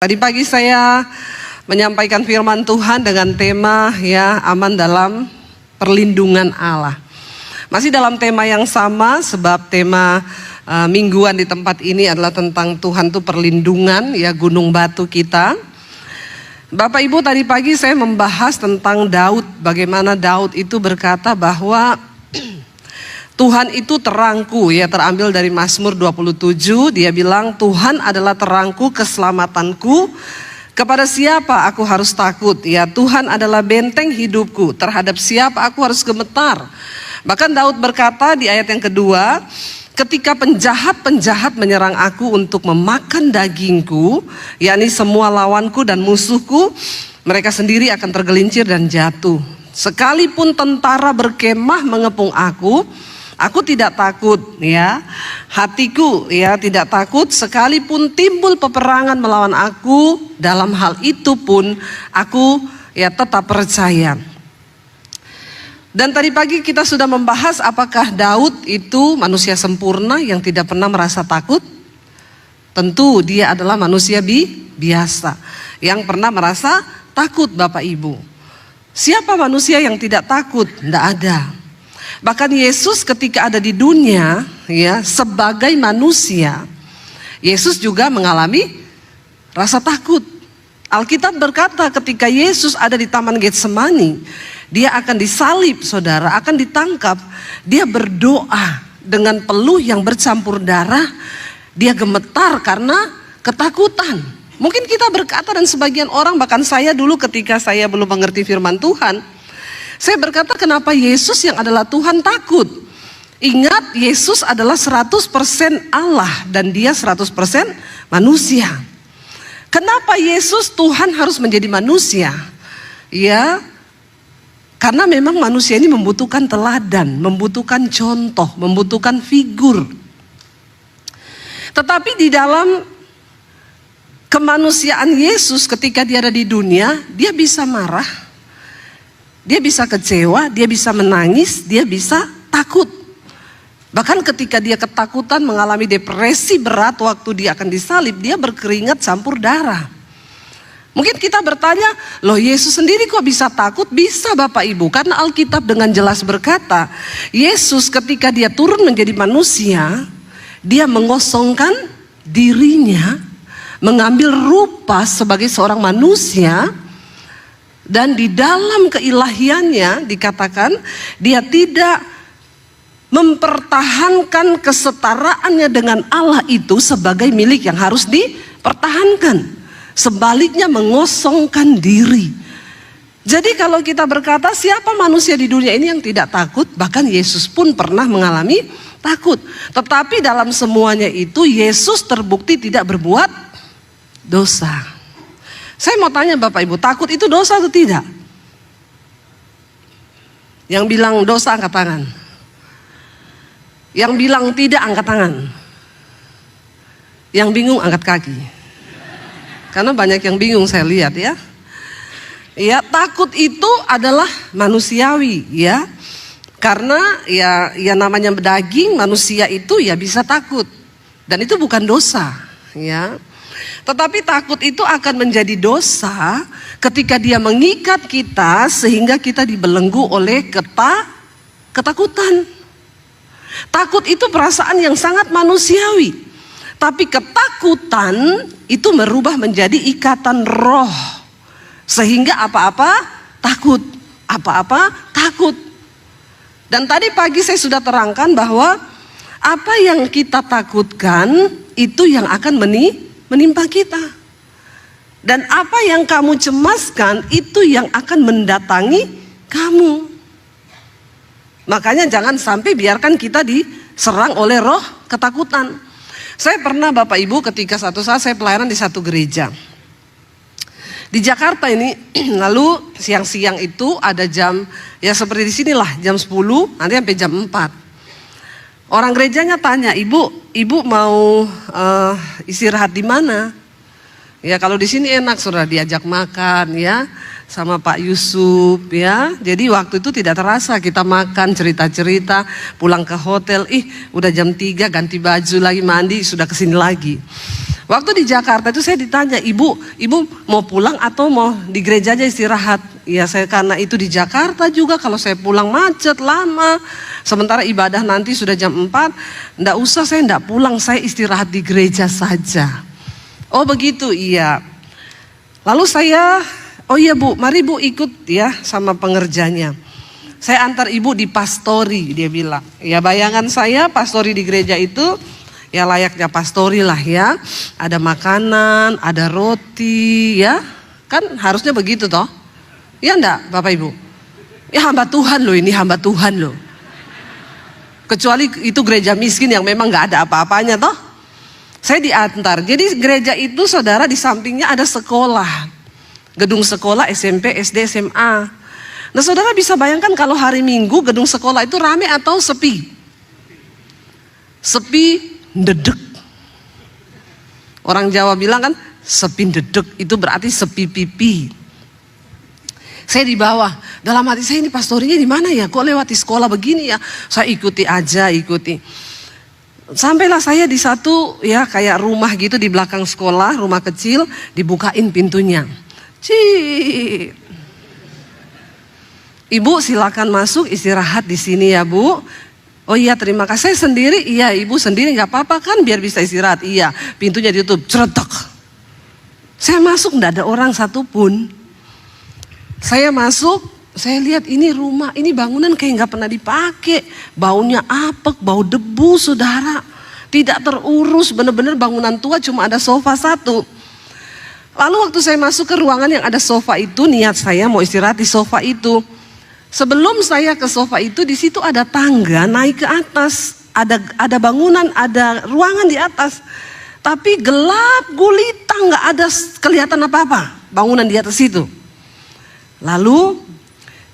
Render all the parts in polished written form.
Tadi pagi saya menyampaikan firman Tuhan dengan tema aman dalam perlindungan Allah. Masih dalam tema yang sama, sebab tema mingguan di tempat ini adalah tentang Tuhan itu perlindungan, gunung batu kita. Bapak Ibu, tadi pagi saya membahas tentang Daud, bagaimana Daud itu berkata bahwa Tuhan itu terangku, terambil dari Mazmur 27, dia bilang Tuhan adalah terangku, keselamatanku, kepada siapa aku harus takut, Tuhan adalah benteng hidupku, terhadap siapa aku harus gemetar. Bahkan Daud berkata di ayat yang kedua, ketika penjahat-penjahat menyerang aku untuk memakan dagingku, yakni semua lawanku dan musuhku, mereka sendiri akan tergelincir dan jatuh. Sekalipun tentara berkemah mengepung aku tidak takut, hatiku tidak takut, sekalipun timbul peperangan melawan aku, dalam hal itu pun aku tetap percaya. Dan tadi pagi kita sudah membahas apakah Daud itu manusia sempurna yang tidak pernah merasa takut? Tentu dia adalah manusia biasa yang pernah merasa takut, Bapak Ibu. Siapa manusia yang tidak takut? Tidak ada. Bahkan Yesus ketika ada di dunia, sebagai manusia, Yesus juga mengalami rasa takut. Alkitab berkata ketika Yesus ada di Taman Getsemani, dia akan disalib, saudara, akan ditangkap. Dia berdoa dengan peluh yang bercampur darah. Dia gemetar karena ketakutan. Mungkin kita berkata, dan sebagian orang, bahkan saya dulu ketika saya belum mengerti firman Tuhan, saya berkata, kenapa Yesus yang adalah Tuhan takut? Ingat, Yesus adalah 100% Allah dan dia 100% manusia. Kenapa Yesus Tuhan harus menjadi manusia? Karena memang manusia ini membutuhkan teladan, membutuhkan contoh, membutuhkan figur. Tetapi di dalam kemanusiaan Yesus ketika dia ada di dunia, dia bisa marah, dia bisa kecewa, dia bisa menangis, dia bisa takut. Bahkan ketika dia ketakutan, mengalami depresi berat waktu dia akan disalib, dia berkeringat campur darah. Mungkin kita bertanya, loh Yesus sendiri kok bisa takut? Bisa Bapak Ibu, karena Alkitab dengan jelas berkata, Yesus ketika dia turun menjadi manusia, dia mengosongkan dirinya, mengambil rupa sebagai seorang manusia. Dan di dalam keilahiannya dikatakan dia tidak mempertahankan kesetaraannya dengan Allah itu sebagai milik yang harus dipertahankan. Sebaliknya mengosongkan diri. Jadi kalau kita berkata siapa manusia di dunia ini yang tidak takut, bahkan Yesus pun pernah mengalami takut. Tetapi dalam semuanya itu Yesus terbukti tidak berbuat dosa. Saya mau tanya Bapak Ibu, takut itu dosa atau tidak? Yang bilang dosa angkat tangan. Yang bilang tidak angkat tangan. Yang bingung angkat kaki. Karena banyak yang bingung saya lihat ya. Takut itu adalah manusiawi Karena namanya daging, manusia itu bisa takut. Dan itu bukan dosa Tetapi takut itu akan menjadi dosa ketika dia mengikat kita sehingga kita dibelenggu oleh ketakutan. Takut itu perasaan yang sangat manusiawi. Tapi ketakutan itu merubah menjadi ikatan roh. Sehingga apa-apa takut. Apa-apa takut. Dan tadi pagi saya sudah terangkan bahwa apa yang kita takutkan itu yang akan menimpa kita. Dan apa yang kamu cemaskan itu yang akan mendatangi kamu. Makanya jangan sampai biarkan kita diserang oleh roh ketakutan. Saya pernah Bapak Ibu ketika satu saat saya pelayanan di satu gereja di Jakarta ini, lalu siang-siang itu ada jam seperti di sinilah jam 10 nanti sampai jam 4. Orang gerejanya tanya, ibu mau istirahat di mana? Ya kalau di sini enak saudara, diajak makan ya sama Pak Yusuf ya. Jadi waktu itu tidak terasa kita makan, cerita-cerita, pulang ke hotel, udah jam 3 ganti baju lagi, mandi, sudah kesini lagi. Waktu di Jakarta itu saya ditanya, ibu mau pulang atau mau di gereja aja istirahat? Ya saya karena itu di Jakarta juga, kalau saya pulang macet lama. Sementara ibadah nanti sudah jam 4, enggak usah, saya enggak pulang, saya istirahat di gereja saja. Oh begitu, iya. Lalu saya, oh iya Bu, mari Bu ikut ya sama pengerjanya. Saya antar ibu di pastori, dia bilang. Ya bayangan saya pastori di gereja itu ya layaknya pastori lah ya. Ada makanan, ada roti ya. Kan harusnya begitu toh. Ya enggak Bapak Ibu? Ya hamba Tuhan loh, ini hamba Tuhan loh. Kecuali itu gereja miskin yang memang gak ada apa-apanya toh. Saya diantar, jadi gereja itu saudara di sampingnya ada sekolah. Gedung sekolah SMP, SD, SMA. Nah saudara bisa bayangkan kalau hari Minggu gedung sekolah itu rame atau sepi? Sepi, dedek. Orang Jawa bilang kan sepi dedek, itu berarti sepi pipi. Saya di bawah, dalam hati saya ini pastorinya di mana ya? Kok lewati sekolah begini ya? Saya ikuti aja, ikuti. Sampailah saya di satu ya kayak rumah gitu di belakang sekolah, rumah kecil, dibukain pintunya. Cii. Ibu silakan masuk istirahat di sini ya Bu. Oh iya terima kasih, saya sendiri. Iya ibu sendiri nggak apa-apa kan biar bisa istirahat. Iya, pintunya ditutup, ceretak. Saya masuk nggak ada orang satupun. Saya masuk, saya lihat ini rumah, ini bangunan kayak nggak pernah dipakai, baunya apek, bau debu saudara, tidak terurus, bener-bener bangunan tua, cuma ada sofa satu. Lalu waktu saya masuk ke ruangan yang ada sofa itu, niat saya mau istirahat di sofa itu. Sebelum saya ke sofa itu, di situ ada tangga naik ke atas, ada bangunan, ada ruangan di atas, tapi gelap gulita, nggak ada kelihatan apa-apa bangunan di atas itu. Lalu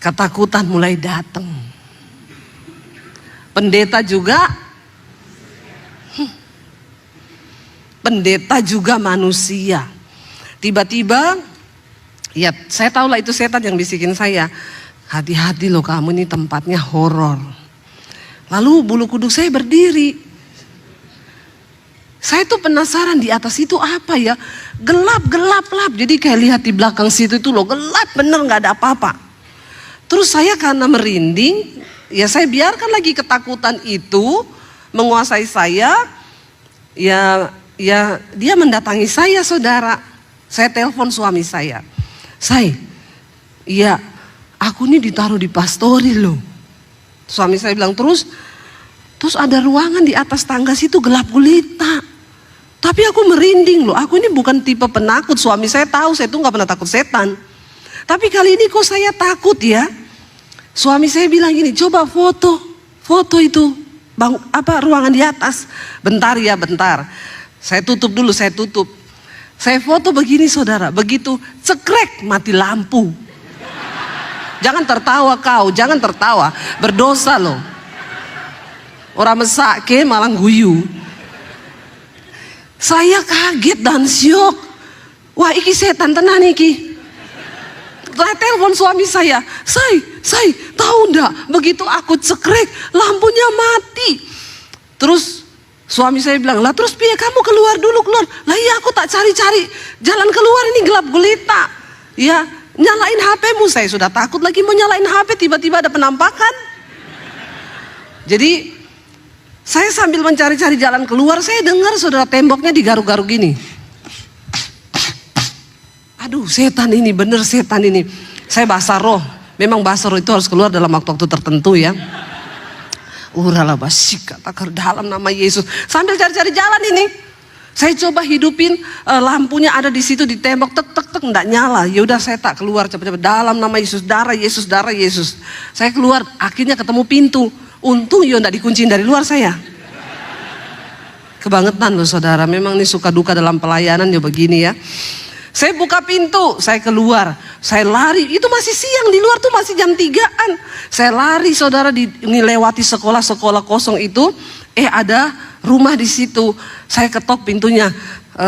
ketakutan mulai datang. Pendeta juga manusia. Tiba-tiba, ya saya tahu lah itu setan yang bisikin saya. Hati-hati loh kamu, ini tempatnya horor. Lalu bulu kuduk saya berdiri. Saya tuh penasaran di atas itu apa ya. Gelap. Jadi kayak lihat di belakang situ itu loh, gelap bener gak ada apa-apa. Terus saya karena merinding, ya saya biarkan lagi ketakutan itu menguasai saya. Ya dia mendatangi saya saudara. Saya telepon suami saya. Iya aku ini ditaruh di pastori loh. Suami saya bilang terus ada ruangan di atas tangga situ gelap gulita. Tapi aku merinding loh, aku ini bukan tipe penakut. Suami saya tahu saya tuh gak pernah takut setan. Tapi kali ini kok saya takut ya. Suami saya bilang gini, coba foto itu ruangan di atas. Bentar. Saya tutup dulu. Saya foto begini saudara, begitu cekrek mati lampu. Jangan tertawa, berdosa loh. Orang mesake malah guyu. Saya kaget dan syok. Wah iki setan tenan iki. Saya telepon suami saya tahu ndak? Begitu aku cekrek, lampunya mati. Terus suami saya bilang, lah terus piye kamu keluar dulu. Lah iya aku tak cari-cari jalan keluar, ini gelap gulita. Ya nyalain HP-mu, saya sudah takut lagi mau nyalain HP, tiba-tiba ada penampakan. Jadi saya sambil mencari-cari jalan keluar, saya dengar saudara temboknya digaruk-garuk gini. Aduh setan ini, bener setan ini. Saya bahasa roh, memang bahasa roh itu harus keluar dalam waktu-waktu tertentu ya. Urala basik kata ke dalam nama Yesus. Sambil cari-cari jalan ini, saya coba hidupin lampunya ada di situ di tembok, tek enggak nyala. Ya udah saya tak keluar cepat-cepat dalam nama Yesus, darah Yesus. Saya keluar, akhirnya ketemu pintu. Untung ya enggak dikunciin dari luar saya. Kebangetan loh saudara, memang ini suka duka dalam pelayanan ya begini ya. Saya buka pintu, saya keluar, saya lari, itu masih siang, di luar tuh masih jam 3-an. Saya lari saudara, lewati sekolah kosong itu, ada rumah di situ. Saya ketok pintunya,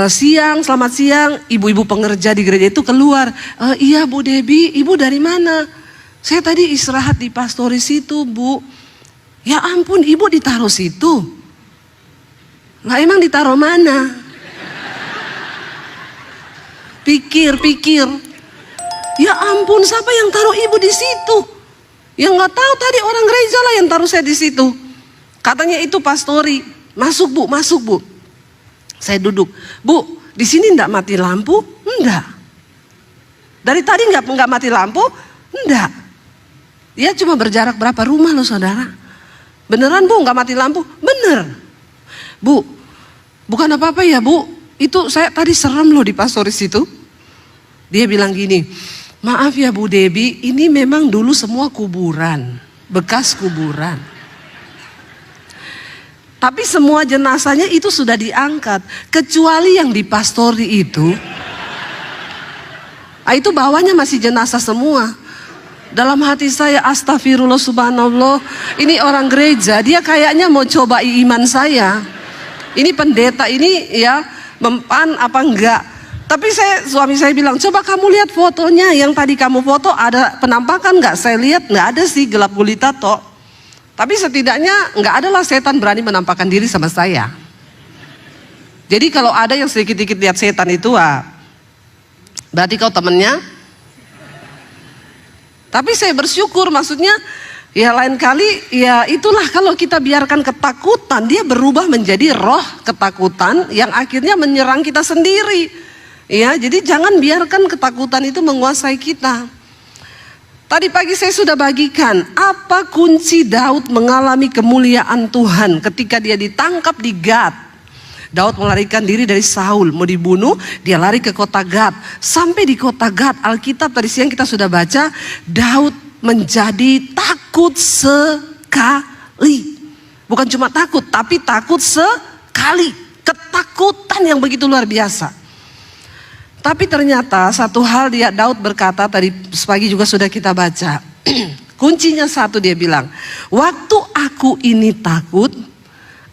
siang, selamat siang, ibu-ibu pengerja di gereja itu keluar. Iya Bu Debbie, ibu dari mana? Saya tadi istirahat di pastoris itu Bu. Ya ampun, ibu ditaruh situ. Lah emang ditaruh mana? Pikir. Ya ampun, siapa yang taruh ibu di situ? Yang nggak tahu tadi orang gereja lah yang taruh saya di situ. Katanya itu pastori. Masuk Bu, masuk Bu. Saya duduk. Bu, di sini enggak mati lampu? Enggak. Dari tadi enggak mati lampu? Enggak. Ya cuma berjarak berapa rumah loh saudara. Beneran Bu enggak mati lampu? Bener. Bu, bukan apa-apa ya Bu. Itu saya tadi serem loh di pastoris itu. Dia bilang gini, maaf ya Bu Debbie, ini memang dulu semua kuburan. Bekas kuburan. Tapi semua jenazahnya itu sudah diangkat. Kecuali yang di pastori itu. Itu bawahnya masih jenazah semua. Dalam hati saya, astagfirullah subhanallah. Ini orang gereja, dia kayaknya mau coba iman saya. Ini pendeta ini ya, mempan apa enggak. Tapi suami saya bilang, coba kamu lihat fotonya. Yang tadi kamu foto ada penampakan enggak? Saya lihat enggak ada sih, gelap gulita toh. Tapi setidaknya nggak adalah setan berani menampakkan diri sama saya. Jadi kalau ada yang sedikit-sedikit lihat setan itu, berarti kau temennya. Tapi saya bersyukur, maksudnya ya lain kali ya itulah kalau kita biarkan ketakutan, dia berubah menjadi roh ketakutan yang akhirnya menyerang kita sendiri. Ya, jadi jangan biarkan ketakutan itu menguasai kita. Tadi pagi saya sudah bagikan apa kunci Daud mengalami kemuliaan Tuhan ketika dia ditangkap di Gad. Daud melarikan diri dari Saul, mau dibunuh, dia lari ke kota Gad. Sampai di kota Gad, Alkitab tadi siang kita sudah baca, Daud menjadi takut sekali. Bukan cuma takut, tapi takut sekali. Ketakutan yang begitu luar biasa. Tapi ternyata satu hal Daud berkata tadi pagi juga sudah kita baca. Kuncinya satu, dia bilang, waktu aku ini takut,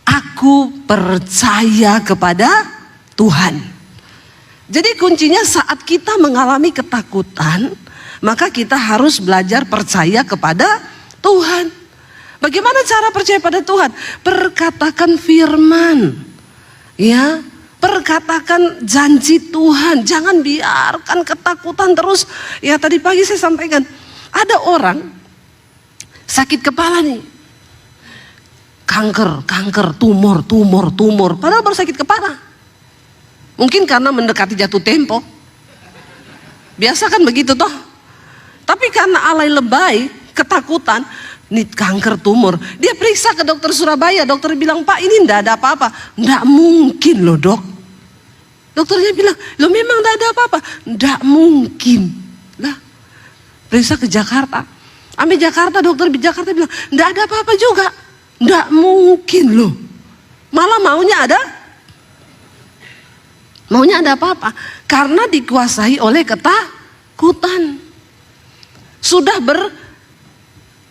aku percaya kepada Tuhan. Jadi kuncinya saat kita mengalami ketakutan, maka kita harus belajar percaya kepada Tuhan. Bagaimana cara percaya pada Tuhan? Perkatakan firman. Ya. Perkatakan janji Tuhan, jangan biarkan ketakutan terus. Ya tadi pagi saya sampaikan, ada orang sakit kepala nih, kanker, tumor, padahal baru sakit kepala. Mungkin karena mendekati jatuh tempo, biasa kan begitu toh. Tapi karena alay lebay, ketakutan, nih kanker tumor, dia periksa ke dokter Surabaya, dokter bilang Pak ini enggak ada apa-apa. Enggak mungkin loh dok. Dokternya bilang, lo memang enggak ada apa-apa. Enggak mungkin. Lah, periksa ke Jakarta. Sampai Jakarta, dokter di Jakarta bilang, enggak ada apa-apa juga. Enggak mungkin loh. Malah maunya ada apa-apa. Karena dikuasai oleh ketakutan. Sudah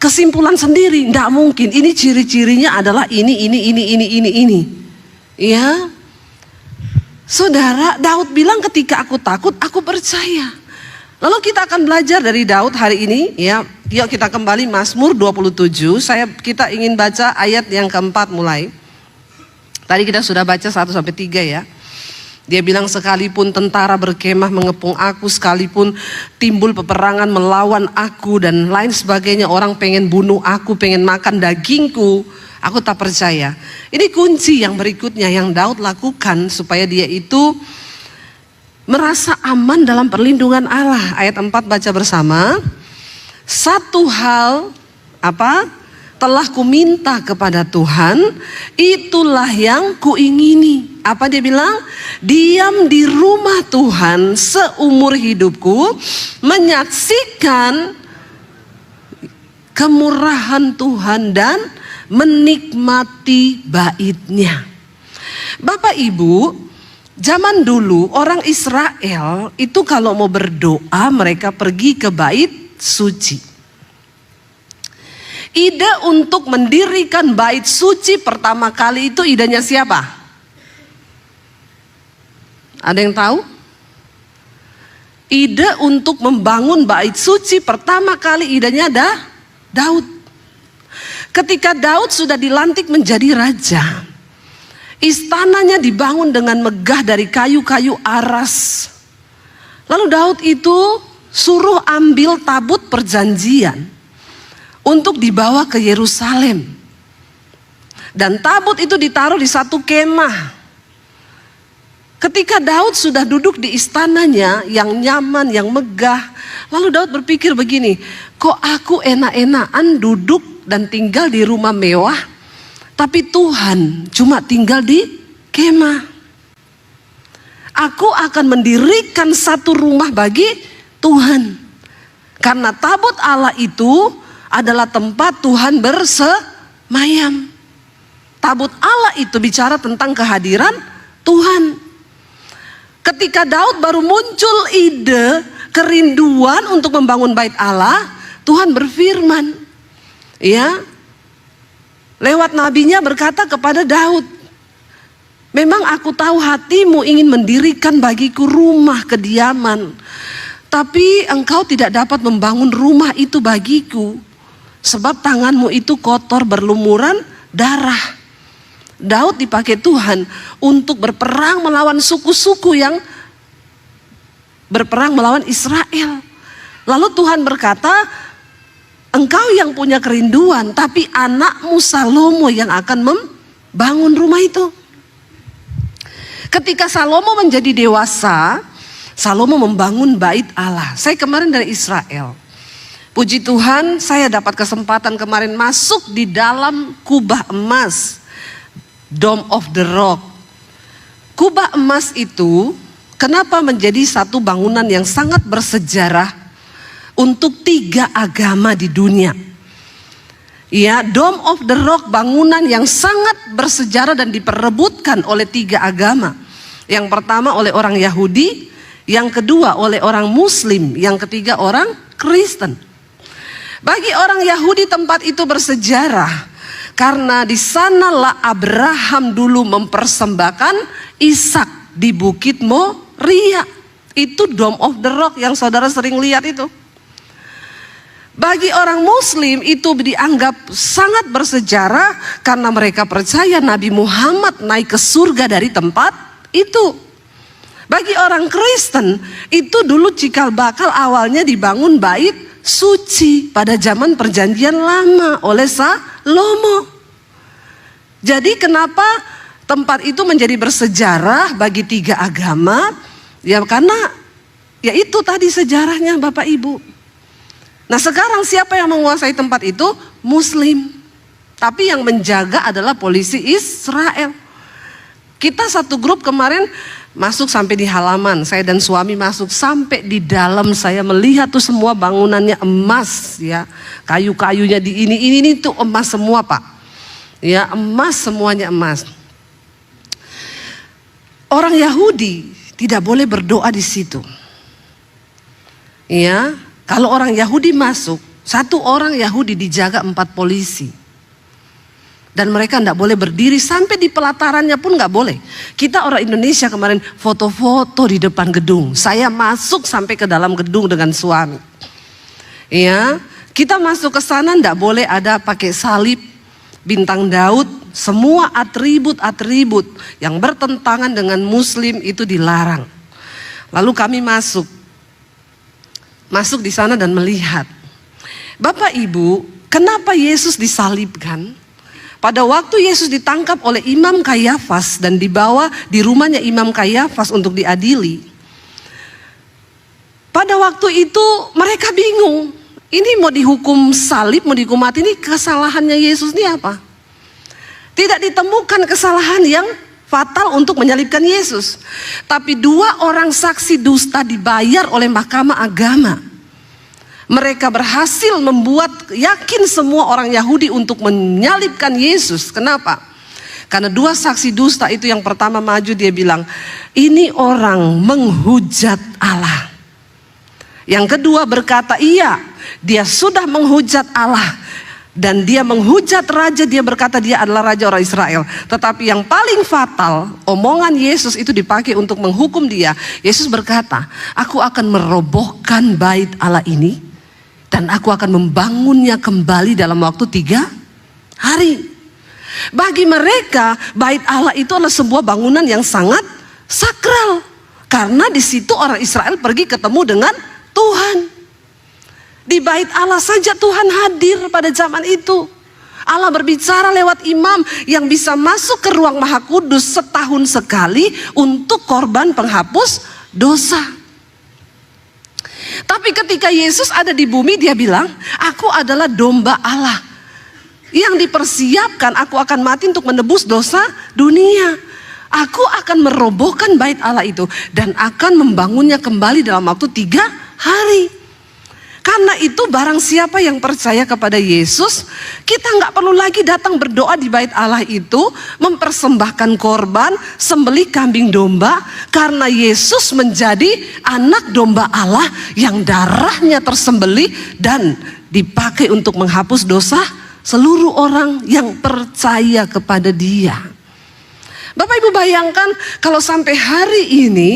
berkesimpulan sendiri, enggak mungkin. Ini ciri-cirinya adalah ini. Ya. Saudara, Daud bilang ketika aku takut, aku percaya. Lalu kita akan belajar dari Daud hari ini, ya. Yuk kita kembali Mazmur 27. Kita ingin baca ayat yang keempat mulai. Tadi kita sudah baca 1-3 ya. Dia bilang sekalipun tentara berkemah mengepung aku, sekalipun timbul peperangan melawan aku dan lain sebagainya, orang pengen bunuh aku, pengen makan dagingku, aku tak percaya. Ini kunci yang berikutnya yang Daud lakukan supaya dia itu merasa aman dalam perlindungan Allah. Ayat 4 baca bersama. Satu hal telah kuminta kepada Tuhan, itulah yang kuingini. Apa dia bilang? Diam di rumah Tuhan seumur hidupku, menyaksikan kemurahan Tuhan dan menikmati bait-Nya. Bapak Ibu, zaman dulu orang Israel itu kalau mau berdoa mereka pergi ke bait suci. Ide untuk mendirikan bait suci pertama kali itu idenya siapa? Ada yang tahu? Ide untuk membangun bait suci pertama kali idenya ada Daud. Ketika Daud sudah dilantik menjadi raja, istananya dibangun dengan megah dari kayu-kayu aras. Lalu Daud itu suruh ambil tabut perjanjian untuk dibawa ke Yerusalem. Dan tabut itu ditaruh di satu kemah. Ketika Daud sudah duduk di istananya yang nyaman, yang megah, lalu Daud berpikir begini, kok aku enak-enakan duduk dan tinggal di rumah mewah, tapi Tuhan cuma tinggal di kemah. Aku akan mendirikan satu rumah bagi Tuhan. Karena tabut Allah itu adalah tempat Tuhan bersemayam. Tabut Allah itu bicara tentang kehadiran Tuhan. Ketika Daud baru muncul ide, kerinduan untuk membangun bait Allah, Tuhan berfirman, ya, lewat nabinya berkata kepada Daud, memang aku tahu hatimu ingin mendirikan bagiku rumah kediaman, tapi engkau tidak dapat membangun rumah itu bagiku, sebab tanganmu itu kotor berlumuran darah. Daud dipakai Tuhan untuk berperang melawan suku-suku yang berperang melawan Israel. Lalu Tuhan berkata, engkau yang punya kerinduan, tapi anakmu Salomo yang akan membangun rumah itu. Ketika Salomo menjadi dewasa, Salomo membangun bait Allah. Saya kemarin dari Israel. Puji Tuhan, saya dapat kesempatan kemarin masuk di dalam kubah emas, Dome of the Rock. Kubah emas itu kenapa menjadi satu bangunan yang sangat bersejarah untuk 3 agama di dunia. Ya, Dome of the Rock, bangunan yang sangat bersejarah dan diperebutkan oleh 3 agama. Yang pertama oleh orang Yahudi, yang kedua oleh orang Muslim, yang ketiga orang Kristen. Bagi orang Yahudi tempat itu bersejarah karena di sanalah Abraham dulu mempersembahkan Ishak di Bukit Moria. Itu Dome of the Rock yang saudara sering lihat itu. Bagi orang Muslim itu dianggap sangat bersejarah karena mereka percaya Nabi Muhammad naik ke surga dari tempat itu. Bagi orang Kristen itu dulu cikal bakal awalnya dibangun bait suci pada zaman perjanjian lama oleh Salomo. Jadi kenapa tempat itu menjadi bersejarah bagi 3 agama? Ya karena ya itu tadi sejarahnya Bapak Ibu. Nah sekarang siapa yang menguasai tempat itu? Muslim. Tapi yang menjaga adalah polisi Israel. Kita satu grup kemarin masuk sampai di halaman, saya dan suami masuk sampai di dalam, saya melihat tuh semua bangunannya emas ya, kayu-kayunya di ini tuh emas semua Pak, ya emas semuanya emas. Orang Yahudi tidak boleh berdoa di situ, ya kalau orang Yahudi masuk, satu orang Yahudi dijaga 4 polisi. Dan mereka tidak boleh berdiri sampai di pelatarannya pun nggak boleh. Kita orang Indonesia kemarin foto-foto di depan gedung. Saya masuk sampai ke dalam gedung dengan suami. Ya, kita masuk ke sana tidak boleh ada pakai salib, bintang Daud, semua atribut-atribut yang bertentangan dengan Muslim itu dilarang. Lalu kami masuk di sana dan melihat. Bapak Ibu, kenapa Yesus disalibkan? Pada waktu Yesus ditangkap oleh Imam Kayafas dan dibawa di rumahnya Imam Kayafas untuk diadili. Pada waktu itu mereka bingung. Ini mau dihukum salib, mau dihukum mati, ini kesalahannya Yesus ini apa? Tidak ditemukan kesalahan yang fatal untuk menyalibkan Yesus. Tapi 2 orang saksi dusta dibayar oleh Mahkamah Agama. Mereka berhasil membuat yakin semua orang Yahudi untuk menyalibkan Yesus. Kenapa? Karena 2 saksi dusta itu, yang pertama maju dia bilang, ini orang menghujat Allah. Yang kedua berkata, iya dia sudah menghujat Allah. Dan dia menghujat raja, dia berkata dia adalah raja orang Israel. Tetapi yang paling fatal, omongan Yesus itu dipakai untuk menghukum dia. Yesus berkata, aku akan merobohkan bait Allah ini, dan aku akan membangunnya kembali dalam waktu 3 hari. Bagi mereka, bait Allah itu adalah sebuah bangunan yang sangat sakral. Karena di situ orang Israel pergi ketemu dengan Tuhan. Di bait Allah saja Tuhan hadir pada zaman itu. Allah berbicara lewat imam yang bisa masuk ke ruang Maha Kudus setahun sekali untuk korban penghapus dosa. Tapi ketika Yesus ada di bumi, dia bilang, aku adalah domba Allah yang dipersiapkan, aku akan mati untuk menebus dosa dunia. Aku akan merobohkan bait Allah itu dan akan membangunnya kembali dalam waktu 3 hari. Karena itu barang siapa yang percaya kepada Yesus, kita nggak perlu lagi datang berdoa di bait Allah itu, mempersembahkan korban, sembelih kambing domba, karena Yesus menjadi anak domba Allah yang darahnya tersembelih dan dipakai untuk menghapus dosa seluruh orang yang percaya kepada Dia. Bapak Ibu bayangkan kalau sampai hari ini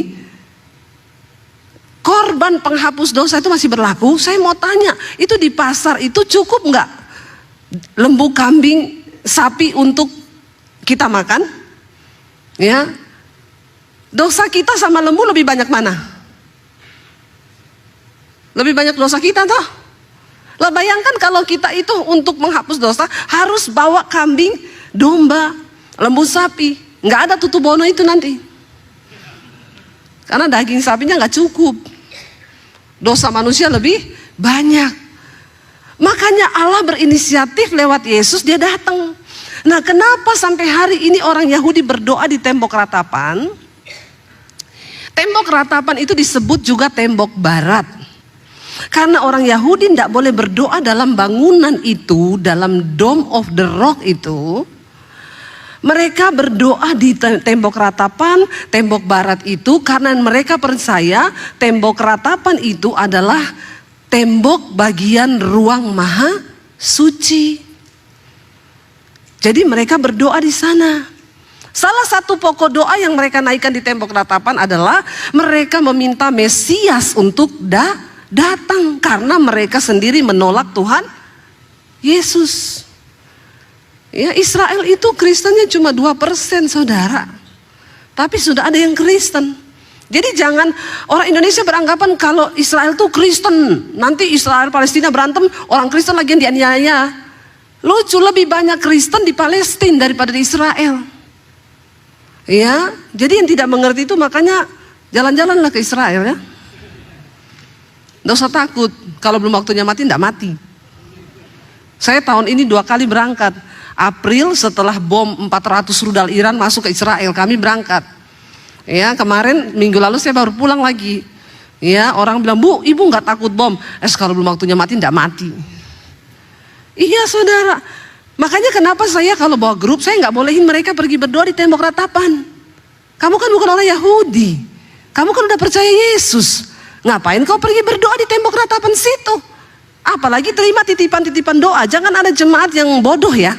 korban penghapus dosa itu masih berlaku. Saya mau tanya, itu di pasar itu cukup nggak lembu, kambing, sapi untuk kita makan? Ya, dosa kita sama lembu lebih banyak mana? Lebih banyak dosa kita toh? Lah bayangkan kalau kita itu untuk menghapus dosa harus bawa kambing, domba, lembu, sapi. Nggak ada tutu bono itu nanti. Karena daging sapinya nggak cukup. Dosa manusia lebih banyak. Makanya Allah berinisiatif lewat Yesus, dia datang. Nah, kenapa sampai hari ini orang Yahudi berdoa di tembok ratapan? Tembok ratapan itu disebut juga tembok barat. Karena orang Yahudi tidak boleh berdoa dalam bangunan itu, dalam Dome of the Rock itu. Mereka berdoa di tembok ratapan, tembok barat itu, karena mereka percaya tembok ratapan itu adalah tembok bagian ruang maha suci. Jadi mereka berdoa di sana. Salah satu pokok doa yang mereka naikkan di tembok ratapan adalah mereka meminta Mesias untuk datang, karena mereka sendiri menolak Tuhan Yesus. Ya, Israel itu Kristennya cuma 2%, saudara. Tapi sudah ada yang Kristen. Jadi jangan orang Indonesia beranggapan kalau Israel itu Kristen, nanti Israel Palestina berantem, orang Kristen lagi yang dianiaya. Lucu, lebih banyak Kristen di Palestina daripada di Israel. Ya, jadi yang tidak mengerti itu makanya jalan-jalanlah ke Israel ya. Nggak usah takut, kalau belum waktunya mati tidak mati. Saya tahun ini 2 kali berangkat. April setelah bom 400 rudal Iran masuk ke Israel, kami berangkat. Ya, kemarin minggu lalu saya baru pulang lagi. Ya, orang bilang, "Bu, ibu nggak takut bom?" Kalau belum waktunya mati, tidak mati. Iya, saudara. Makanya kenapa saya kalau bawa grup, saya nggak bolehin mereka pergi berdoa di tembok ratapan. Kamu kan bukan orang Yahudi. Kamu kan udah percaya Yesus. Ngapain kau pergi berdoa di tembok ratapan situ? Apalagi terima titipan-titipan doa. Jangan ada jemaat yang bodoh ya.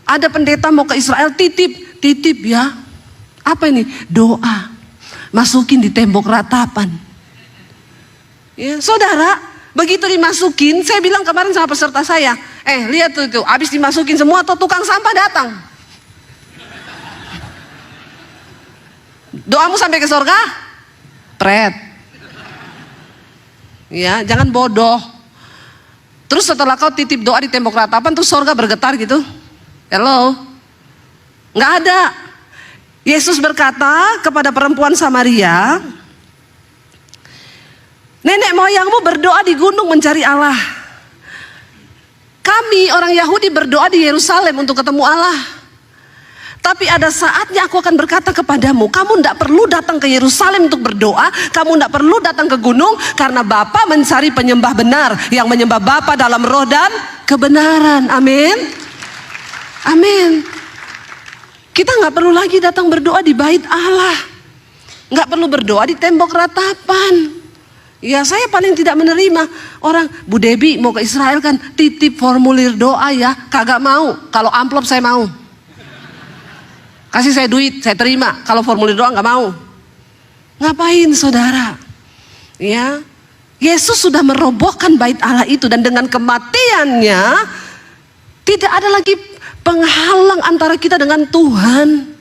Ada pendeta mau ke Israel, titip ya. Apa ini? Doa. Masukin di tembok ratapan. Ya, saudara, begitu dimasukin, saya bilang kemarin sama peserta saya, lihat tuh, habis dimasukin semua, tuh tukang sampah datang. Doamu sampai ke surga? Pret. Ya, jangan bodoh. Terus setelah kau titip doa di tembok ratapan, terus surga bergetar gitu. Hello? Nggak ada. Yesus berkata kepada perempuan Samaria, nenek moyangmu berdoa di gunung mencari Allah. Kami orang Yahudi berdoa di Yerusalem untuk ketemu Allah. Tapi ada saatnya aku akan berkata kepadamu, kamu tidak perlu datang ke Yerusalem untuk berdoa, kamu tidak perlu datang ke gunung, karena Bapa mencari penyembah benar yang menyembah Bapa dalam roh dan kebenaran. Amin. Amin. Kita nggak perlu lagi datang berdoa di bait Allah, nggak perlu berdoa di tembok ratapan. Ya saya paling tidak menerima orang, Bu Debi mau ke Israel kan titip formulir doa ya, kagak mau. Kalau amplop saya mau. Kasih saya duit, saya terima. Kalau formulir doa nggak mau. Ngapain saudara? Ya, Yesus sudah merobohkan bait Allah itu dan dengan kematiannya tidak ada lagi penghalang antara kita dengan Tuhan.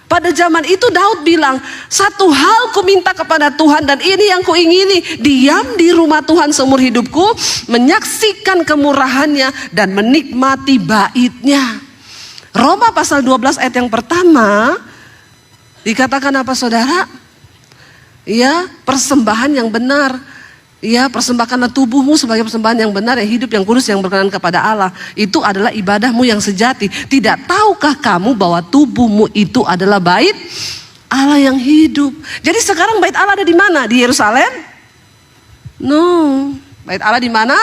Pada zaman itu Daud bilang, satu hal ku minta kepada Tuhan dan ini yang ku ingini, diam di rumah Tuhan seumur hidupku, menyaksikan kemurahannya dan menikmati bait-Nya. Roma pasal 12 ayat yang pertama dikatakan apa saudara? Ya, persembahan yang benar. Ya, persembahkanlah tubuhmu sebagai persembahan yang benar, yang hidup, yang kudus, yang berkenan kepada Allah. Itu adalah ibadahmu yang sejati. Tidak tahukah kamu bahwa tubuhmu itu adalah bait Allah yang hidup? Jadi sekarang bait Allah ada di mana? Di Yerusalem? No. Bait Allah di mana?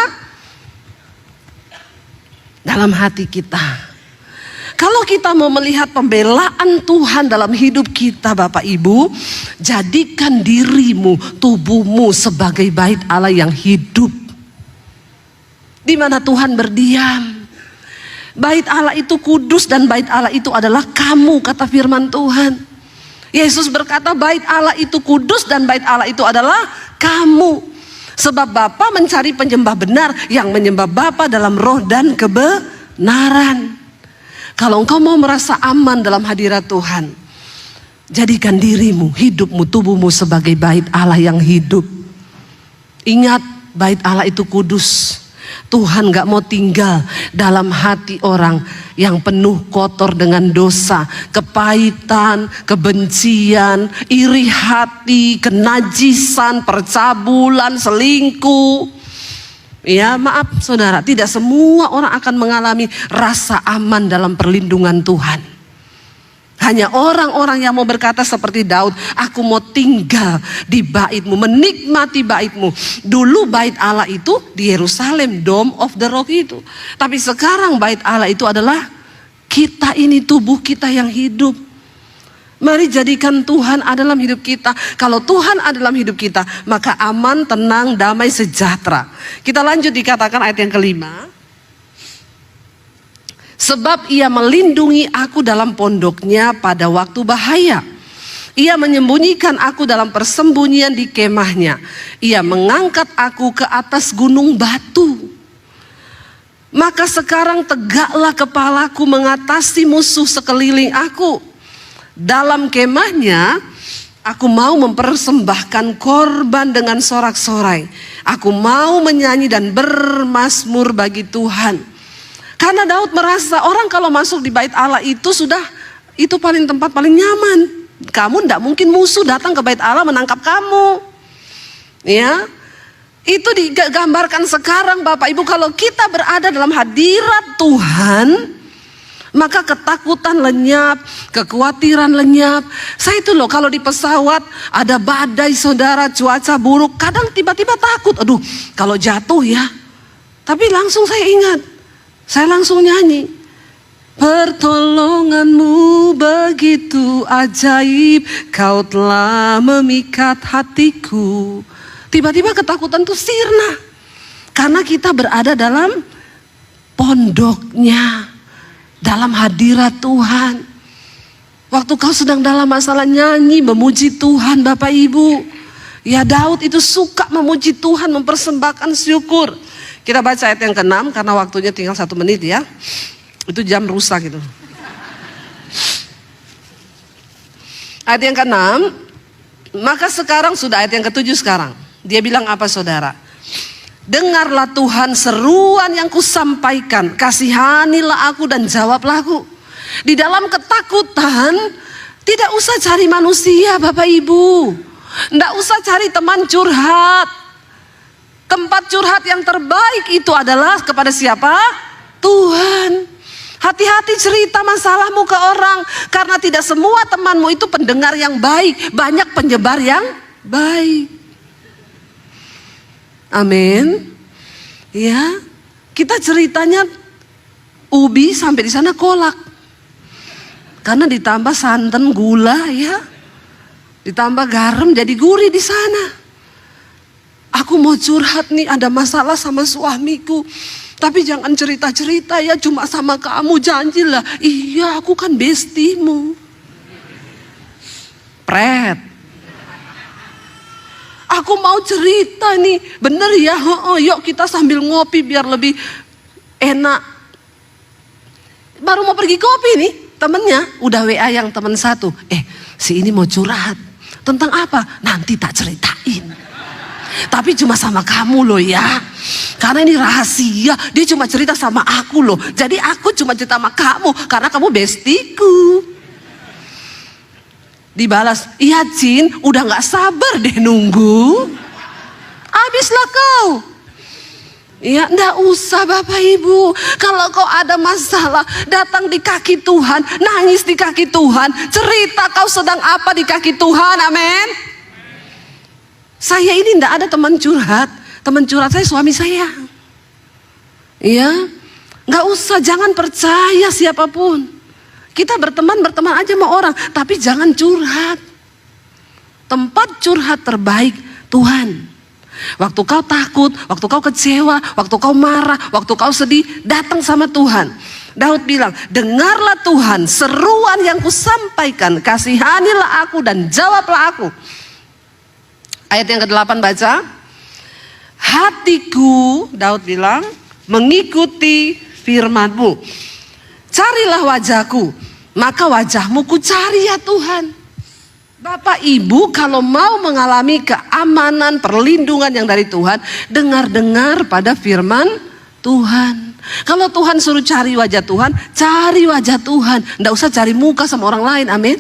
Dalam hati kita. Kalau kita mau melihat pembelaan Tuhan dalam hidup kita Bapak Ibu, jadikan dirimu, tubuhmu sebagai bait Allah yang hidup. Di mana Tuhan berdiam. Bait Allah itu kudus dan bait Allah itu adalah kamu, kata firman Tuhan. Yesus berkata bait Allah itu kudus dan bait Allah itu adalah kamu. Sebab Bapa mencari penyembah benar yang menyembah Bapa dalam roh dan kebenaran. Kalau engkau mau merasa aman dalam hadirat Tuhan, jadikan dirimu, hidupmu, tubuhmu sebagai bait Allah yang hidup. Ingat, bait Allah itu kudus. Tuhan gak mau tinggal dalam hati orang yang penuh kotor dengan dosa, kepahitan, kebencian, iri hati, kenajisan, percabulan, selingkuh. Ya maaf saudara, tidak semua orang akan mengalami rasa aman dalam perlindungan Tuhan. Hanya orang-orang yang mau berkata seperti Daud, aku mau tinggal di bait-Mu, menikmati bait-Mu. Dulu bait Allah itu di Yerusalem, Dome of the Rock itu. Tapi sekarang bait Allah itu adalah kita ini, tubuh kita yang hidup. Mari jadikan Tuhan ada dalam hidup kita. Kalau Tuhan ada dalam hidup kita, maka aman, tenang, damai, sejahtera. Kita lanjut dikatakan ayat yang kelima. Sebab ia melindungi aku dalam pondoknya pada waktu bahaya. Ia menyembunyikan aku dalam persembunyian di kemahnya. Ia mengangkat aku ke atas gunung batu. Maka sekarang tegaklah kepalaku mengatasi musuh sekeliling aku. Dalam kemahnya aku mau mempersembahkan korban dengan sorak-sorai. Aku mau menyanyi dan bermazmur bagi Tuhan. Karena Daud merasa orang kalau masuk di bait Allah itu sudah, itu paling tempat paling nyaman. Kamu tidak mungkin musuh datang ke bait Allah menangkap kamu. Ya, itu digambarkan sekarang Bapak Ibu, kalau kita berada dalam hadirat Tuhan, maka ketakutan lenyap, kekhawatiran lenyap. Saya itu loh, kalau di pesawat ada badai saudara, cuaca buruk, kadang tiba-tiba takut. Aduh, kalau jatuh ya. Tapi langsung saya ingat, saya langsung nyanyi. Pertolonganmu begitu ajaib, kau telah memikat hatiku. Tiba-tiba ketakutan itu sirna. Karena kita berada dalam pondoknya, dalam hadirat Tuhan. Waktu kau sedang dalam masalah, nyanyi memuji Tuhan Bapak Ibu. Ya, Daud itu suka memuji Tuhan, mempersembahkan syukur. Kita baca ayat yang ke-6 karena waktunya tinggal 1 menit ya. Itu jam rusak gitu. Ayat yang ke-6. Maka sekarang sudah ayat yang ke-7 sekarang. Dia bilang apa saudara? Dengarlah Tuhan seruan yang kusampaikan, kasihanilah aku dan jawablah aku. Di dalam ketakutan tidak usah cari manusia Bapak Ibu. Tidak usah cari teman curhat. Tempat curhat yang terbaik itu adalah kepada siapa? Tuhan. Hati-hati cerita masalahmu ke orang, karena tidak semua temanmu itu pendengar yang baik, banyak penyebar yang baik. Amin. Ya, kita ceritanya ubi sampai di sana kolak. Karena ditambah santan, gula ya. Ditambah garam jadi gurih di sana. aku mau curhat nih, ada masalah sama suamiku. Tapi jangan cerita-cerita ya, cuma sama kamu, janjilah. Iya, aku kan bestimu. Pret. Aku mau cerita nih, bener ya, yuk kita sambil ngopi biar lebih enak. Baru mau pergi kopi nih, temennya udah WA yang temen satu. Si ini mau curhat. Tentang apa? Nanti tak ceritain. Tapi cuma sama kamu loh ya. Karena ini rahasia, dia cuma cerita sama aku loh. Jadi aku cuma cerita sama kamu, karena kamu bestiku. Dibalas, iya Cin, udah gak sabar deh nunggu. Habislah kau. Ya enggak usah Bapak Ibu. Kalau kau ada masalah, datang di kaki Tuhan, nangis di kaki Tuhan, cerita kau sedang apa di kaki Tuhan, amin. Saya ini enggak ada teman curhat. Teman curhat saya suami saya. Iya, enggak usah, jangan percaya siapapun. Kita berteman aja sama orang, tapi jangan curhat. Tempat curhat terbaik Tuhan. Waktu kau takut, waktu kau kecewa, waktu kau marah, waktu kau sedih, datang sama Tuhan. Daud bilang, dengarlah Tuhan seruan yang kusampaikan, kasihanilah aku dan jawablah aku. Ayat yang ke-8 baca. Hatiku, Daud bilang, mengikuti firman-Mu. Carilah wajahku, maka wajahmu ku cari ya Tuhan. Bapak Ibu kalau mau mengalami keamanan, perlindungan yang dari Tuhan, dengar-dengar pada firman Tuhan. Kalau Tuhan suruh cari wajah Tuhan, cari wajah Tuhan. Nggak usah cari muka sama orang lain, amin.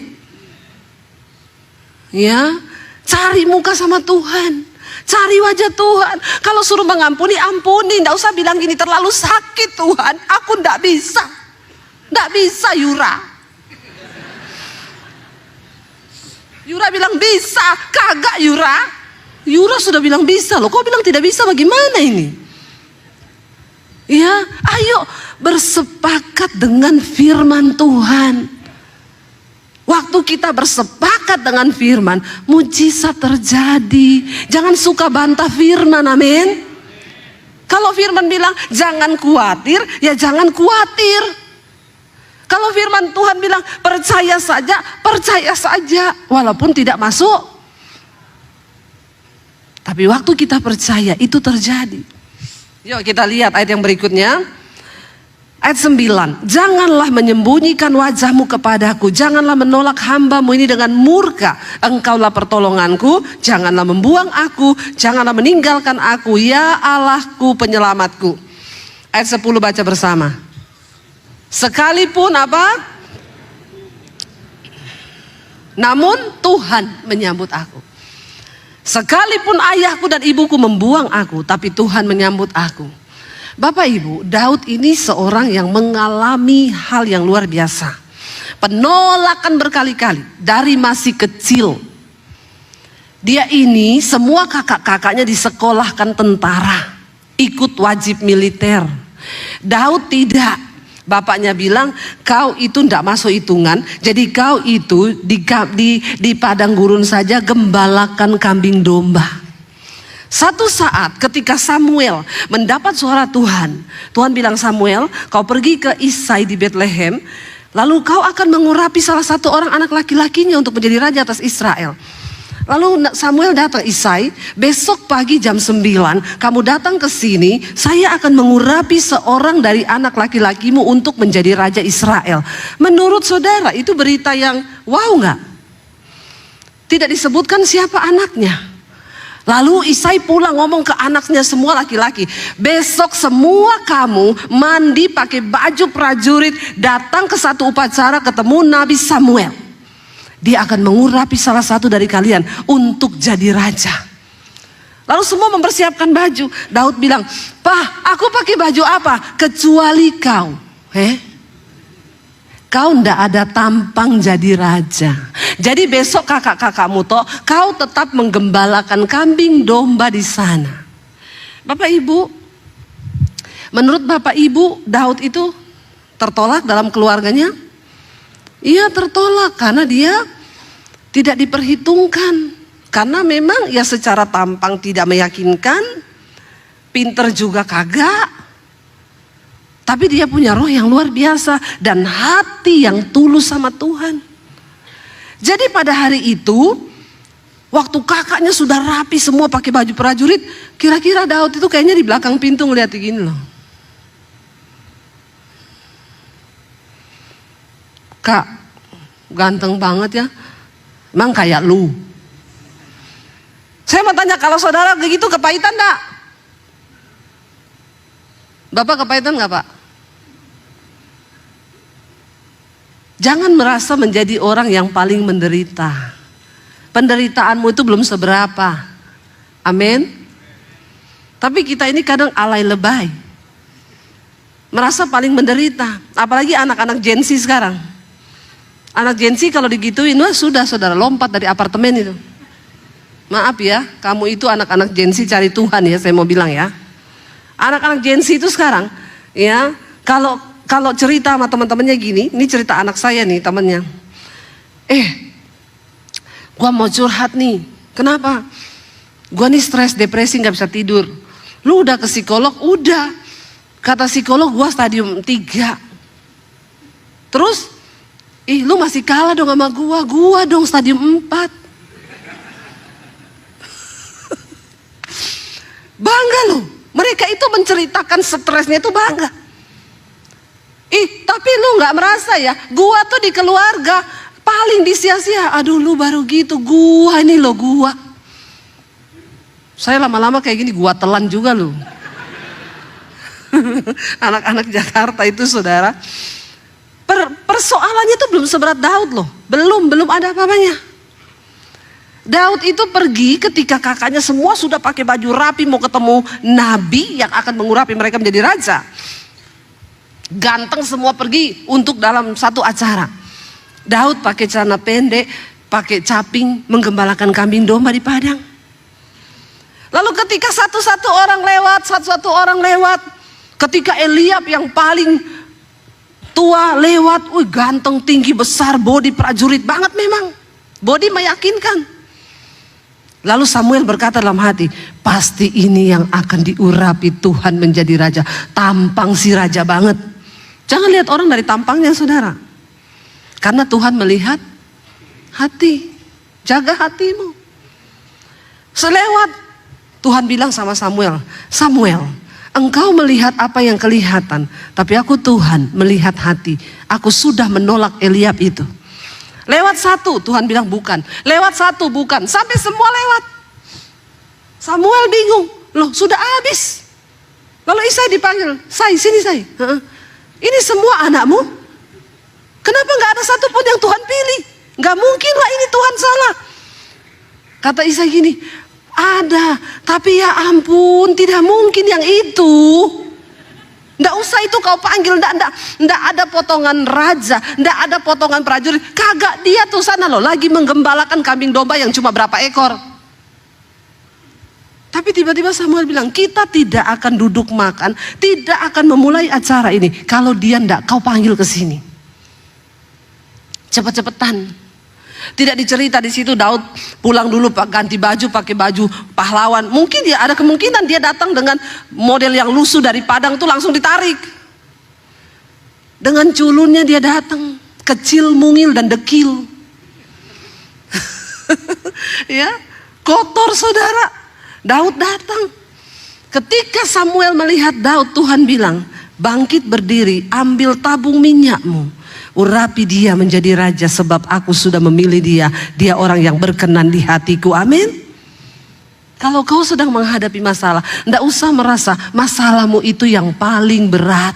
Ya, cari muka sama Tuhan. Cari wajah Tuhan. Kalau suruh mengampuni, ampuni. Nggak usah bilang gini, terlalu sakit Tuhan, aku nggak bisa. Nggak bisa Yura. Yura bilang bisa, kagak Yura. Yura sudah bilang bisa loh, kok bilang tidak bisa, bagaimana ini? Ya, ayo bersepakat dengan firman Tuhan. Waktu kita bersepakat dengan firman, mujizat terjadi. Jangan suka bantah firman, amin. Kalau firman bilang jangan khawatir, ya jangan khawatir. Kalau firman Tuhan bilang percaya saja, walaupun tidak masuk. Tapi waktu kita percaya itu terjadi. Yuk kita lihat ayat yang berikutnya. Ayat 9. Janganlah menyembunyikan wajahmu kepadaku, janganlah menolak hamba-Mu ini dengan murka. Engkaulah pertolonganku, janganlah membuang aku, janganlah meninggalkan aku, ya Allahku penyelamatku. Ayat 10 baca bersama. Sekalipun apa? Namun Tuhan menyambut aku. Sekalipun ayahku dan ibuku membuang aku, tapi Tuhan menyambut aku. Bapak Ibu, Daud ini seorang yang mengalami hal yang luar biasa. Penolakan berkali-kali dari masih kecil. Dia ini semua kakak-kakaknya disekolahkan tentara, ikut wajib militer. Daud tidak. Bapaknya bilang, kau itu tidak masuk hitungan, jadi kau itu di padang gurun saja gembalakan kambing domba. Satu saat ketika Samuel mendapat suara Tuhan, Tuhan bilang, Samuel, kau pergi ke Isai di Bethlehem, lalu kau akan mengurapi salah satu orang anak laki-lakinya untuk menjadi raja atas Israel. Lalu Samuel datang, Isai, besok pagi jam 9 kamu datang ke sini, saya akan mengurapi seorang dari anak laki-lakimu untuk menjadi raja Israel. Menurut saudara itu berita yang wow nggak? Tidak disebutkan siapa anaknya. Lalu Isai pulang ngomong ke anaknya semua laki-laki, besok semua kamu mandi pakai baju prajurit, datang ke satu upacara ketemu Nabi Samuel. Dia akan mengurapi salah satu dari kalian untuk jadi raja. Lalu semua mempersiapkan baju. Daud bilang, "Pak, aku pakai baju apa? Kecuali kau." Kau ndak ada tampang jadi raja. Jadi besok kakak-kakakmu toh, kau tetap menggembalakan kambing domba di sana. Bapak Ibu, menurut Bapak Ibu, Daud itu tertolak dalam keluarganya? Iya, tertolak karena dia tidak diperhitungkan Karena memang ya secara tampang tidak meyakinkan, pinter juga kagak. Tapi dia punya roh yang luar biasa dan hati yang tulus sama Tuhan. Jadi pada hari itu, waktu kakaknya sudah rapi semua pakai baju prajurit, kira-kira Daud itu kayaknya di belakang pintu ngeliat gini loh. Kak, ganteng banget ya. Emang kayak lu. Saya mau tanya, kalau saudara begitu kepahitan enggak? Bapak kepahitan enggak, Pak? Jangan merasa menjadi orang yang paling menderita. Penderitaanmu itu belum seberapa. Amin. Tapi kita ini kadang alay lebay. Merasa paling menderita. Apalagi anak-anak Gen Z sekarang. Anak Gen Z kalau digituin, wah sudah saudara lompat dari apartemen itu. Maaf ya, kamu itu anak-anak Gen Z cari Tuhan ya, saya mau bilang ya. Anak-anak Gen Z itu sekarang, ya, kalau cerita sama teman-temannya gini, ini cerita anak saya nih temannya. Gua mau curhat nih, kenapa? Gua nih stres, depresi, nggak bisa tidur. Lu udah ke psikolog? Udah. Kata psikolog gua stadium 3. Terus, lu masih kalah dong sama gua dong stadium 4. Bangga loh, mereka itu menceritakan stresnya itu bangga. Tapi lu gak merasa ya, gua tuh di keluarga paling disia-sia. Aduh lu baru gitu, gua ini loh gua. Saya lama-lama kayak gini, gua telan juga loh. Anak-anak Jakarta itu saudara, persoalannya tuh belum seberat Daud loh. Belum ada apa-apanya. Daud itu pergi ketika kakaknya semua sudah pakai baju rapi mau ketemu nabi yang akan mengurapi mereka menjadi raja. Ganteng semua pergi untuk dalam satu acara. Daud pakai celana pendek, pakai caping, menggembalakan kambing domba di padang. Lalu ketika satu-satu orang lewat, ketika Eliab yang paling tua lewat, ganteng, tinggi, besar, body prajurit banget memang. Body meyakinkan. Lalu Samuel berkata dalam hati, pasti ini yang akan diurapi Tuhan menjadi raja. Tampang si raja banget. Jangan lihat orang dari tampangnya saudara. Karena Tuhan melihat hati. Jaga hatimu. Selewat, Tuhan bilang sama Samuel, Samuel, engkau melihat apa yang kelihatan, tapi aku Tuhan melihat hati. Aku sudah menolak Eliab itu. Lewat satu, Tuhan bilang bukan. Lewat satu, bukan. Sampai semua lewat. Samuel bingung. Loh, sudah habis. Lalu Isai dipanggil. Sini, Say. Ini semua anakmu? Kenapa gak ada satupun yang Tuhan pilih? Gak mungkin lah ini Tuhan salah. Kata Isai gini, ada. Tapi ya ampun, tidak mungkin yang itu. Nggak usah itu kau panggil, nggak ada potongan raja, nggak ada potongan prajurit. Kagak, dia tuh sana loh lagi menggembalakan kambing domba yang cuma berapa ekor. Tapi tiba-tiba Samuel bilang, kita tidak akan duduk makan, tidak akan memulai acara ini kalau dia nggak kau panggil ke sini. Cepet-cepetan. Tidak dicerita di situ Daud pulang dulu ganti baju pakai baju pahlawan. Mungkin ya ada kemungkinan dia datang dengan model yang lusuh dari padang tuh langsung ditarik. Dengan culunnya dia datang, kecil, mungil dan dekil. Ya, kotor saudara. Daud datang. Ketika Samuel melihat Daud, Tuhan bilang, bangkit berdiri, ambil tabung minyakmu. Urapi dia menjadi raja sebab aku sudah memilih dia. Dia orang yang berkenan di hatiku. Amin. Kalau kau sedang menghadapi masalah, tidak usah merasa masalahmu itu yang paling berat.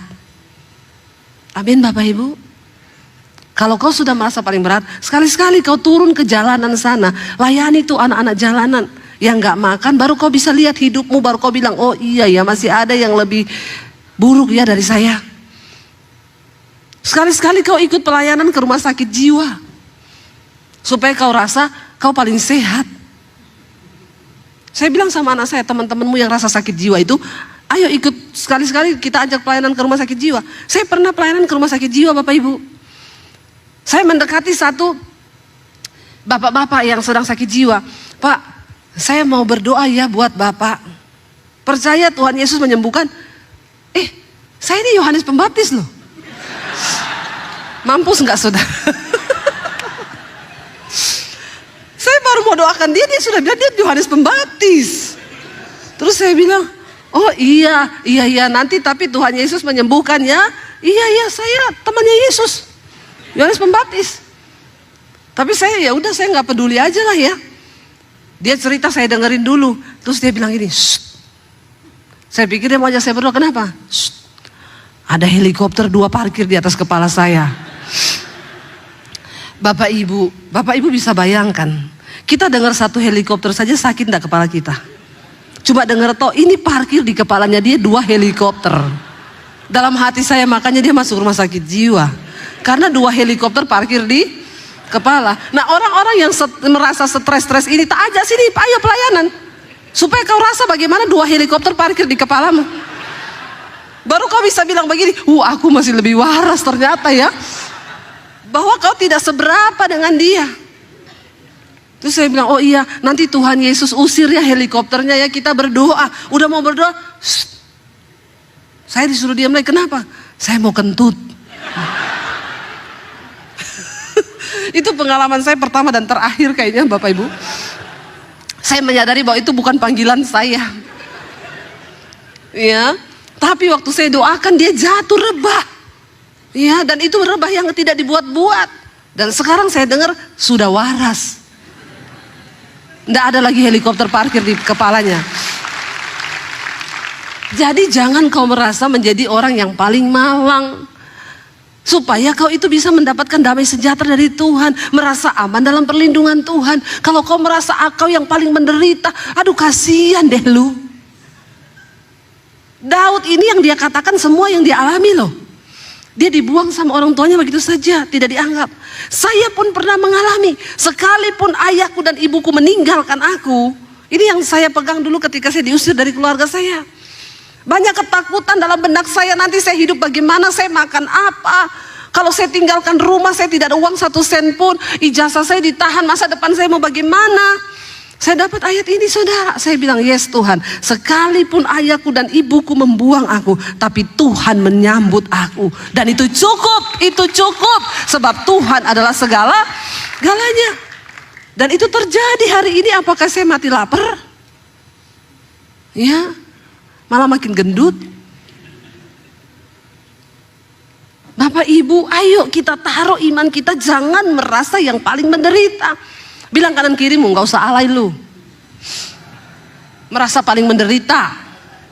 Amin Bapak Ibu. Kalau kau sudah merasa paling berat, sekali-sekali kau turun ke jalanan sana. Layani tuh anak-anak jalanan yang gak makan. Baru kau bisa lihat hidupmu. Baru kau bilang, oh iya ya masih ada yang lebih buruk ya dari saya. Sekali-sekali kau ikut pelayanan ke rumah sakit jiwa. Supaya kau rasa kau paling sehat. Saya bilang sama anak saya, teman-temanmu yang rasa sakit jiwa itu, ayo ikut sekali-sekali kita ajak pelayanan ke rumah sakit jiwa. Saya pernah pelayanan ke rumah sakit jiwa Bapak Ibu. Saya mendekati satu bapak-bapak yang sedang sakit jiwa. Pak, saya mau berdoa ya buat Bapak. Percaya Tuhan Yesus menyembuhkan. Saya ini Yohanes Pembaptis loh. Mampus nggak saudara? Saya baru mau doakan dia sudah bilang dia Yohanes Pembaptis. Terus saya bilang, oh iya nanti tapi Tuhan Yesus menyembuhkan ya. Iya saya temannya Yesus, Yohanes Pembaptis. Tapi saya ya udah saya nggak peduli aja lah ya. Dia cerita saya dengerin dulu. Terus dia bilang gini, shh. Saya pikir dia mau ajak saya berdoa, kenapa? Shh. Ada helikopter 2 parkir di atas kepala saya. Bapak Ibu bisa bayangkan. Kita dengar 1 helikopter saja sakit enggak kepala kita? Cuma dengar toh ini parkir di kepalanya dia 2 helikopter. Dalam hati saya makanya dia masuk rumah sakit jiwa. Karena 2 helikopter parkir di kepala. Nah orang-orang yang merasa stres ini tak ajak sini, ayo pelayanan. Supaya kau rasa bagaimana 2 helikopter parkir di kepalamu. Baru kau bisa bilang begini, aku masih lebih waras ternyata ya. Bahwa kau tidak seberapa dengan dia. Terus saya bilang, oh iya nanti Tuhan Yesus usir ya helikopternya ya, kita berdoa. Udah mau berdoa, saya disuruh diam lagi, kenapa? Saya mau kentut. Itu pengalaman saya pertama dan terakhir kayaknya Bapak Ibu. Saya menyadari bahwa itu bukan panggilan saya. Ya. Tapi waktu saya doakan dia jatuh rebah. Ya, dan itu rebah yang tidak dibuat-buat. Dan sekarang saya dengar sudah waras. Tidak ada lagi helikopter parkir di kepalanya. Jadi jangan kau merasa menjadi orang yang paling malang. Supaya kau itu bisa mendapatkan damai sejahtera dari Tuhan. Merasa aman dalam perlindungan Tuhan. Kalau kau merasa kau yang paling menderita, aduh kasihan deh lu. Daud ini yang dia katakan semua yang dia alami loh. Dia dibuang sama orang tuanya begitu saja, tidak dianggap. Saya pun pernah mengalami, sekalipun ayahku dan ibuku meninggalkan aku. Ini yang saya pegang dulu ketika saya diusir dari keluarga saya. Banyak ketakutan dalam benak saya, nanti saya hidup bagaimana, saya makan apa. Kalau saya tinggalkan rumah, saya tidak ada uang 1 sen pun. Ijazah saya ditahan, masa depan saya mau bagaimana. Saya dapat ayat ini saudara, saya bilang yes Tuhan, sekalipun ayahku dan ibuku membuang aku, tapi Tuhan menyambut aku. Dan itu cukup, sebab Tuhan adalah galanya. Dan itu terjadi hari ini. Apakah saya mati lapar? Ya, malah makin gendut. Bapak Ibu, ayo kita taruh iman kita, jangan merasa yang paling menderita. Bilang kanan kirimu, gak usah alay lu. Merasa paling menderita,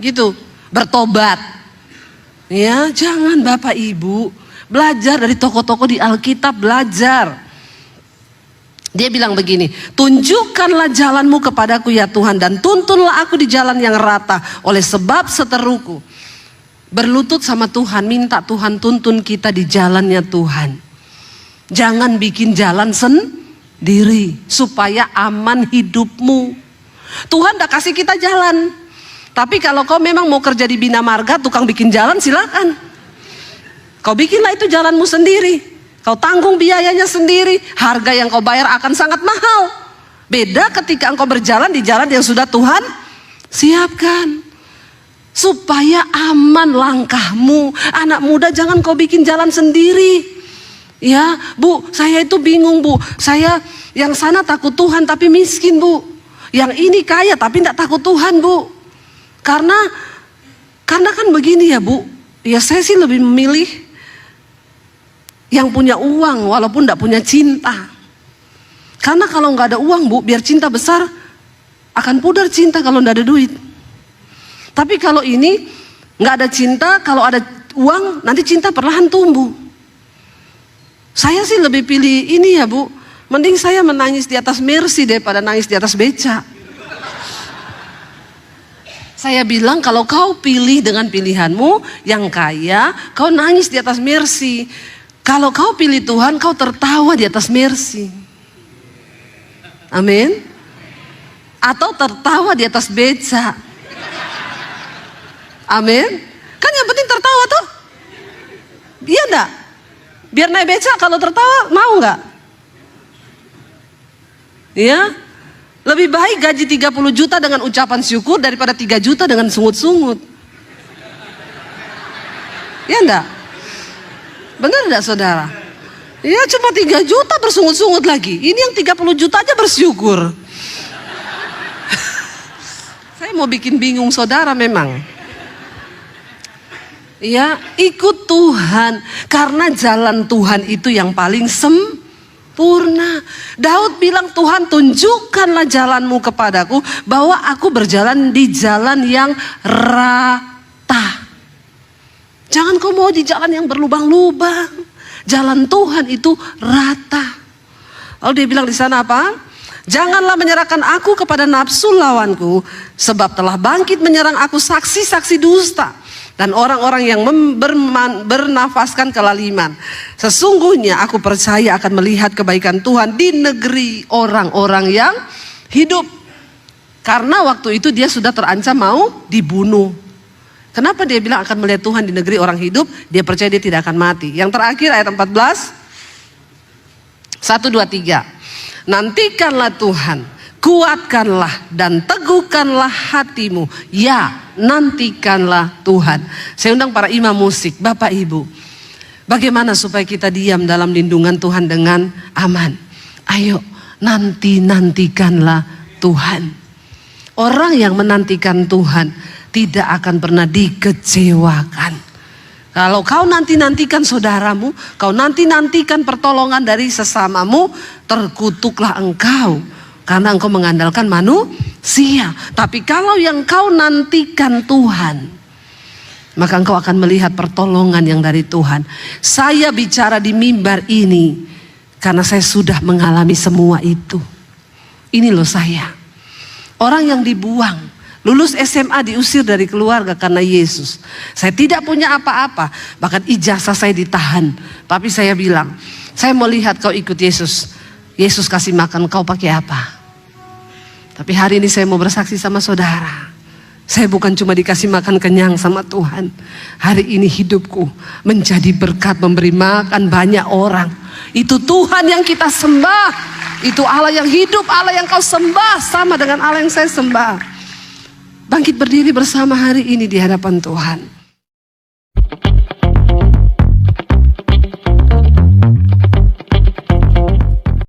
gitu. Bertobat. Ya, jangan Bapak Ibu. Belajar dari tokoh-tokoh di Alkitab, belajar. Dia bilang begini, tunjukkanlah jalanmu kepadaku ya Tuhan, dan tuntunlah aku di jalan yang rata, oleh sebab seteruku. Berlutut sama Tuhan, minta Tuhan tuntun kita di jalannya Tuhan. Jangan bikin jalan sendiri supaya aman hidupmu. Tuhan udah kasih kita jalan. Tapi kalau kau memang mau kerja di Bina Marga, tukang bikin jalan silakan. Kau bikinlah itu jalanmu sendiri. Kau tanggung biayanya sendiri. Harga yang kau bayar akan sangat mahal. Beda ketika engkau berjalan di jalan yang sudah Tuhan siapkan. Supaya aman langkahmu. Anak muda jangan kau bikin jalan sendiri. Ya Bu, saya itu bingung Bu. Saya yang sana takut Tuhan tapi miskin Bu. Yang ini kaya tapi tidak takut Tuhan Bu. Karena kan begini ya Bu. Ya saya sih lebih memilih yang punya uang walaupun tidak punya cinta. Karena kalau nggak ada uang Bu, biar cinta besar akan pudar cinta kalau nggak ada duit. Tapi kalau ini nggak ada cinta, kalau ada uang nanti cinta perlahan tumbuh. Saya sih lebih pilih ini ya Bu, mending saya menangis di atas Mercy daripada nangis di atas beca. Saya bilang kalau kau pilih dengan pilihanmu yang kaya, kau nangis di atas Mercy. Kalau kau pilih Tuhan, kau tertawa di atas Mercy. Amin. Atau tertawa di atas beca. Amin. Kan yang penting tertawa tuh. Iya enggak? Biar naik beca kalau tertawa mau enggak? Iya. Lebih baik gaji 30 juta dengan ucapan syukur daripada 3 juta dengan sungut-sungut. Ya enggak? Benar enggak saudara? Ya cuma 3 juta bersungut-sungut lagi. Ini yang 30 juta aja bersyukur. Saya mau bikin bingung saudara memang. Ya, ikut Tuhan. Karena jalan Tuhan itu yang paling sempurna. Daud bilang, Tuhan tunjukkanlah jalanmu kepadaku, bahwa aku berjalan di jalan yang rata. Jangan kau mau di jalan yang berlubang-lubang. Jalan Tuhan itu rata. Lalu dia bilang di sana apa? Janganlah menyerahkan aku kepada nafsu lawanku, sebab telah bangkit menyerang aku saksi-saksi dusta dan orang-orang yang bernafaskan kelaliman. Sesungguhnya aku percaya akan melihat kebaikan Tuhan di negeri orang-orang yang hidup. Karena waktu itu dia sudah terancam mau dibunuh. Kenapa dia bilang akan melihat Tuhan di negeri orang hidup? Dia percaya dia tidak akan mati. Yang terakhir ayat 14. 1, 2, 3. Nantikanlah Tuhan, kuatkanlah dan teguhkanlah hatimu. Ya, nantikanlah Tuhan. Saya undang para imam musik, Bapak Ibu. Bagaimana supaya kita diam dalam lindungan Tuhan dengan aman? Ayo, nantikanlah Tuhan. Orang yang menantikan Tuhan tidak akan pernah dikecewakan. Kalau kau nantikan saudaramu, kau nantikan pertolongan dari sesamamu, terkutuklah engkau. Karena engkau mengandalkan manusia. Tapi kalau yang kau nantikan Tuhan, maka engkau akan melihat pertolongan yang dari Tuhan. Saya bicara di mimbar ini karena saya sudah mengalami semua itu. Ini loh saya. Orang yang dibuang, lulus SMA diusir dari keluarga karena Yesus. Saya tidak punya apa-apa, bahkan ijazah saya ditahan. Tapi saya bilang, saya mau lihat kau ikut Yesus. Yesus kasih makan, kau pakai apa? Tapi hari ini saya mau bersaksi sama saudara. Saya bukan cuma dikasih makan kenyang sama Tuhan. Hari ini hidupku menjadi berkat, memberi makan banyak orang. Itu Tuhan yang kita sembah. Itu Allah yang hidup, Allah yang kau sembah sama dengan Allah yang saya sembah. Bangkit berdiri bersama hari ini di hadapan Tuhan.